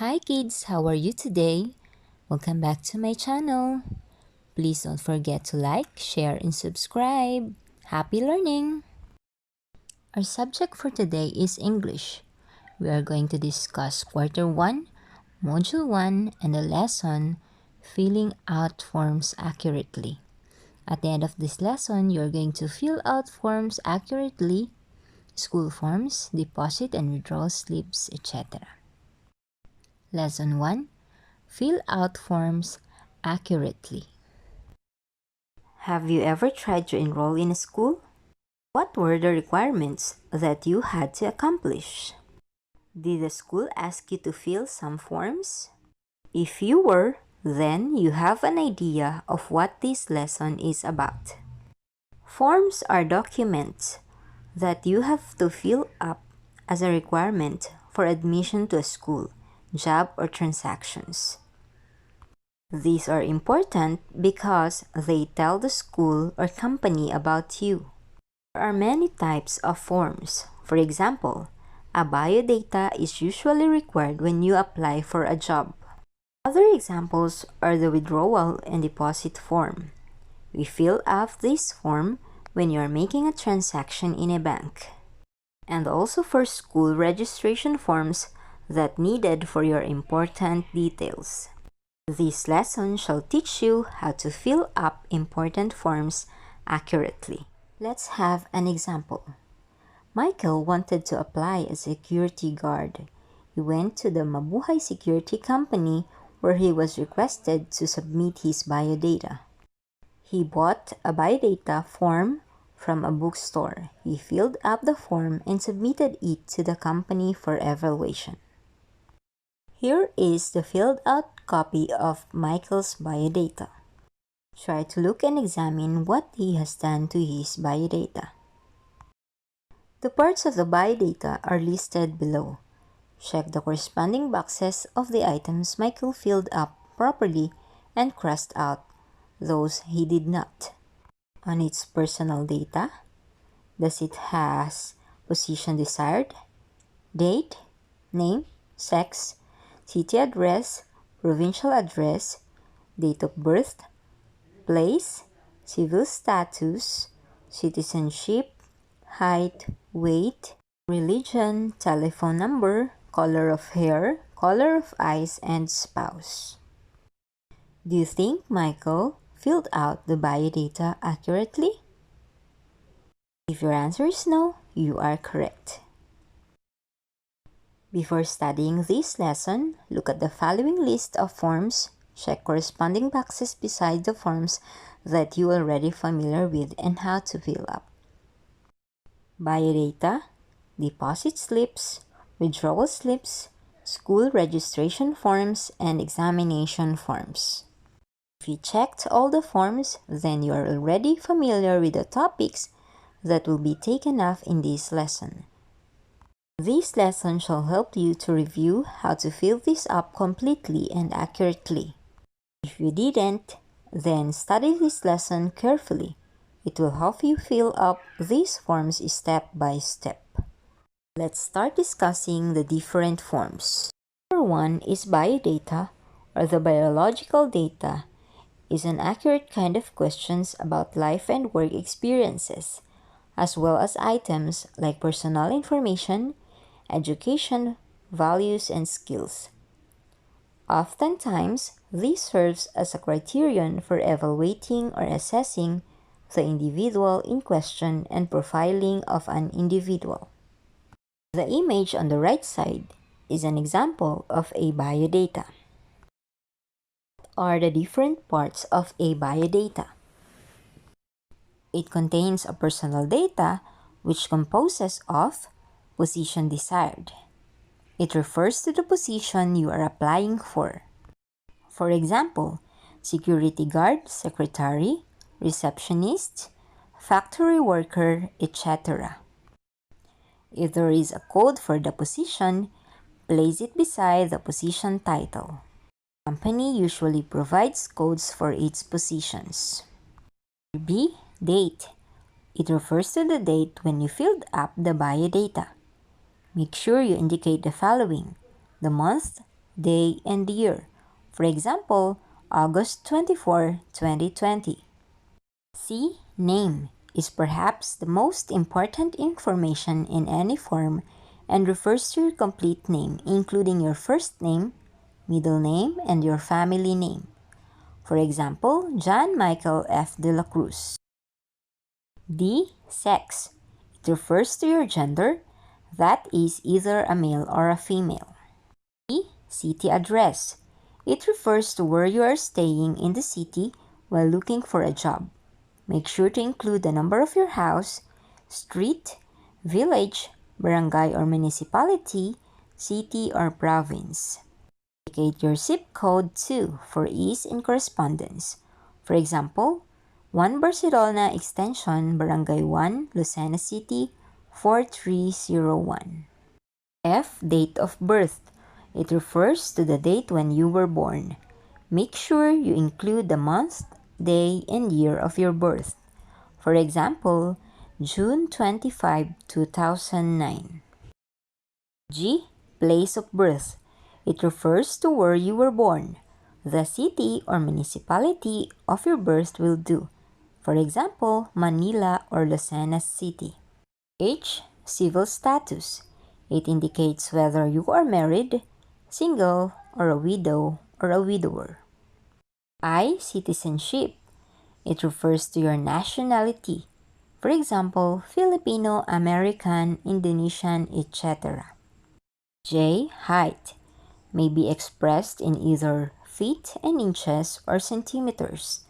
Hi kids, how are you today? Welcome back to my channel. Please don't forget to like, share, and subscribe. Happy learning! Our subject for today is English. We are going to discuss Quarter 1, Module 1, and the lesson, Filling Out Forms Accurately. At the end of this lesson, you are going to fill out forms accurately, school forms, deposit and withdrawal slips, etc. Lesson 1. Fill out forms accurately. Have you ever tried to enroll in a school? What were the requirements that you had to accomplish? Did the school ask you to fill some forms? If you were, then you have an idea of what this lesson is about. Forms are documents that you have to fill up as a requirement for admission to a school, job, or transactions. These are important because they tell the school or company about you. There are many types of forms. For example, a biodata is usually required when you apply for a job. Other examples are the withdrawal and deposit form. We fill out this form when you are making a transaction in a bank. And also for school registration forms that needed for your important details. This lesson shall teach you how to fill up important forms accurately. Let's have an example. Michael wanted to apply as a security guard. He went to the Mabuhay Security Company where he was requested to submit his biodata. He bought a biodata form from a bookstore. He filled up the form and submitted it to the company for evaluation. Here is the filled out copy of Michael's biodata. Try to look and examine what he has done to his biodata. The parts of the biodata are listed below. Check the corresponding boxes of the items Michael filled up properly and crossed out those he did not. On its personal data, does it has position desired, date, name, sex, city address, provincial address, date of birth, place, civil status, citizenship, height, weight, religion, telephone number, color of hair, color of eyes, and spouse. Do you think Michael filled out the biodata accurately? If your answer is no, you are correct. Before studying this lesson, look at the following list of forms. Check corresponding boxes beside the forms that you are already familiar with and how to fill up. Biodata, deposit slips, withdrawal slips, school registration forms, and examination forms. If you checked all the forms, then you are already familiar with the topics that will be taken up in this lesson. This lesson shall help you to review how to fill this up completely and accurately. If you didn't, then study this lesson carefully. It will help you fill up these forms step by step. Let's start discussing the different forms. Number 1 is biodata, or the biological data. Is an accurate kind of questions about life and work experiences, as well as items like personal information, education, values, and skills. Oftentimes, this serves as a criterion for evaluating or assessing the individual in question and profiling of an individual. The image on the right side is an example of a biodata. What are the different parts of a biodata? It contains a personal data which composes of position desired. It refers to the position you are applying for. For example, security guard, secretary, receptionist, factory worker, etc. If there is a code for the position, place it beside the position title. The company usually provides codes for its positions. B. Date. It refers to the date when you filled up the biodata. Make sure you indicate the following: the month, day, and year. For example, August 24, 2020. C. Name is perhaps the most important information in any form and refers to your complete name, including your first name, middle name, and your family name. For example, John Michael F. de la Cruz. D. Sex. It refers to your gender, that is either a male or a female. E. City address. It refers to where you are staying in the city while looking for a job. Make sure to include the number of your house, street, village, barangay or municipality, city or province. Indicate your zip code too for ease in correspondence. For example, 1 Barcelona Extension, Barangay 1, Lucena City, 4301. F. Date of birth. It refers to the date when you were born. Make sure you include the month, day, and year of your birth. For example, June 25, 2009. G. Place of birth. It refers to where you were born. The city or municipality of your birth will do. For example, Manila or Lucena City. H. Civil status. It indicates whether you are married, single, or a widow or a widower. I. Citizenship. It refers to your nationality. For example, Filipino, American, Indonesian, etc. J. Height. May be expressed in either feet and inches or centimeters.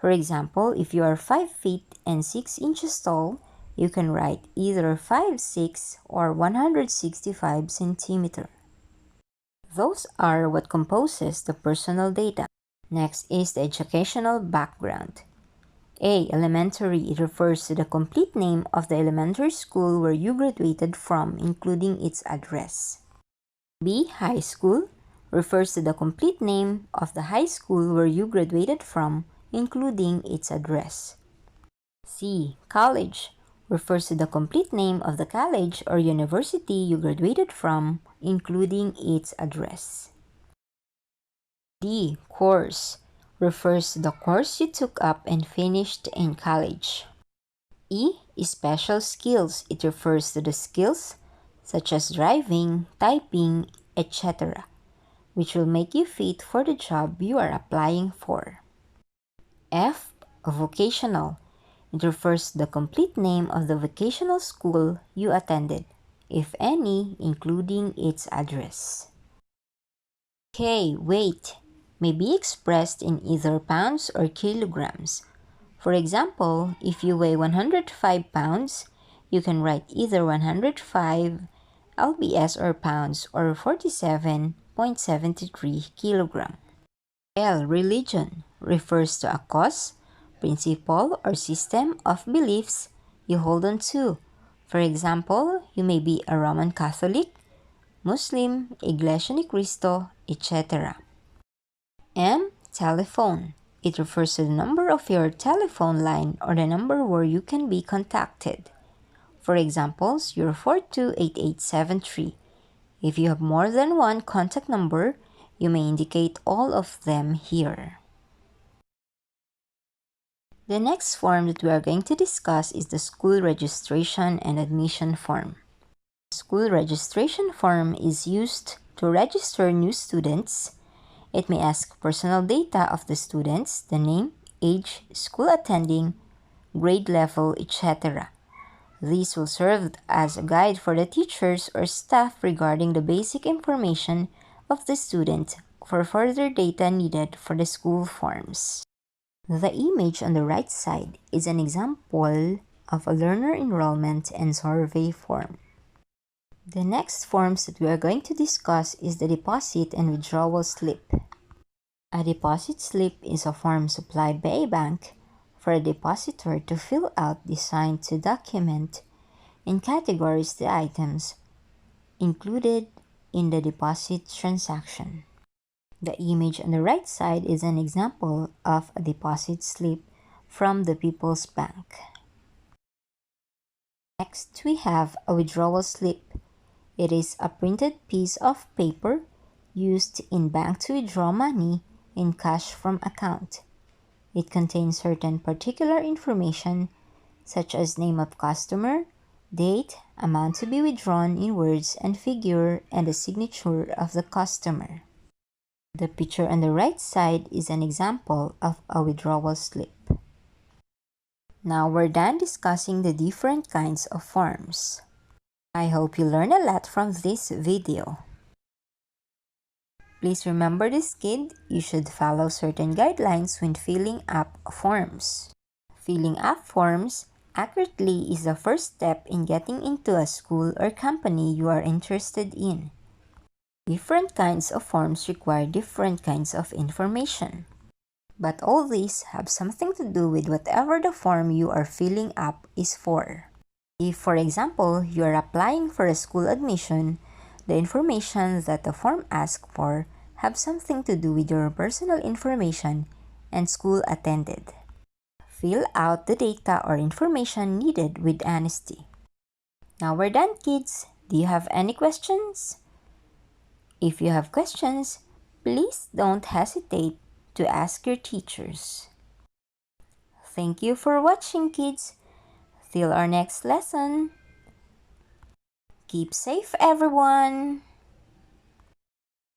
For example, if you are 5 feet and 6 inches tall, you can write either 5'6" or 165 centimeter. Those are what composes the personal data. Next is the educational background. A. Elementary. It refers to the complete name of the elementary school where you graduated from, including its address. B. High school refers to the complete name of the high school where you graduated from, including its address. C. College refers to the complete name of the college or university you graduated from, including its address. D. Course refers to the course you took up and finished in college. E. Special skills. It refers to the skills such as driving, typing, etc., which will make you fit for the job you are applying for. F. Vocational. It refers to the complete name of the vocational school you attended, if any, including its address. K. Weight may be expressed in either pounds or kilograms. For example, if you weigh 105 pounds, you can write either 105 lbs or pounds or 47.73 kilogram. L. Religion refers to a cause, principle, or system of beliefs you hold on to. For example, you may be a Roman Catholic, Muslim, Iglesia ni Cristo, etc. M. Telephone. It refers to the number of your telephone line or the number where you can be contacted. For example, 0428873. If you have more than one contact number, you may indicate all of them here. The next form that we are going to discuss is the school registration and admission form. The school registration form is used to register new students. It may ask personal data of the students, the name, age, school attending, grade level, etc. These will serve as a guide for the teachers or staff regarding the basic information of the student for further data needed for the school forms. The image on the right side is an example of a learner enrollment and survey form. The next forms that we are going to discuss is the deposit and withdrawal slip. A deposit slip is a form supplied by a bank for a depositor to fill out designed to document and categorize the items included in the deposit transaction. The image on the right side is an example of a deposit slip from the People's Bank. Next, we have a withdrawal slip. It is a printed piece of paper used in bank to withdraw money in cash from account. It contains certain particular information such as name of customer, date, amount to be withdrawn in words and figure, and the signature of the customer. The picture on the right side is an example of a withdrawal slip. Now we're done discussing the different kinds of forms. I hope you learned a lot from this video. Please remember this, kid, you should follow certain guidelines when filling up forms. Filling up forms accurately is the first step in getting into a school or company you are interested in. Different kinds of forms require different kinds of information. But all these have something to do with whatever the form you are filling up is for. If, for example, you are applying for a school admission, the information that the form asks for have something to do with your personal information and school attended. Fill out the data or information needed with honesty. Now we're done, kids. Do you have any questions? If you have questions, please don't hesitate to ask your teachers. Thank you for watching, kids. Till our next lesson. Keep safe, everyone.